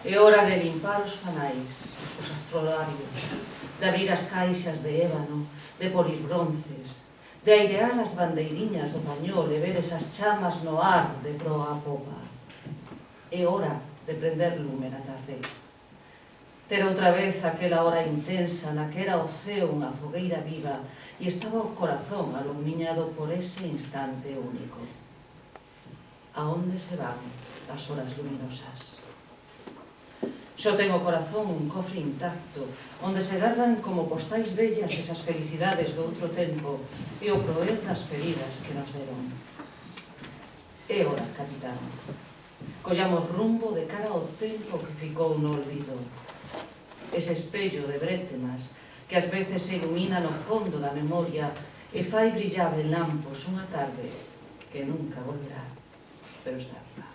É hora de limpar os fanais, os astrolarios, de abrir as caixas de ébano, de polir bronces, de airear as bandeiriñas do pañol e ver esas chamas no ar de proa a popa. É hora de prender lume na tarde. Ter outra vez aquela hora intensa na que era o ceo unha fogueira viva e estaba o corazón alumiñado por ese instante único. A onde se van as horas luminosas? Xo ten o corazón un cofre intacto, onde se gardan como postais bellas esas felicidades do outro tempo e o proer das feridas que nos deron. É hora, capitán. Collamos rumbo de cara ao tempo que ficou no olvido. Ese espello de brétemas que ás veces se ilumina no fondo da memoria e fai brillar en lampos unha tarde que nunca volverá, pero está viva.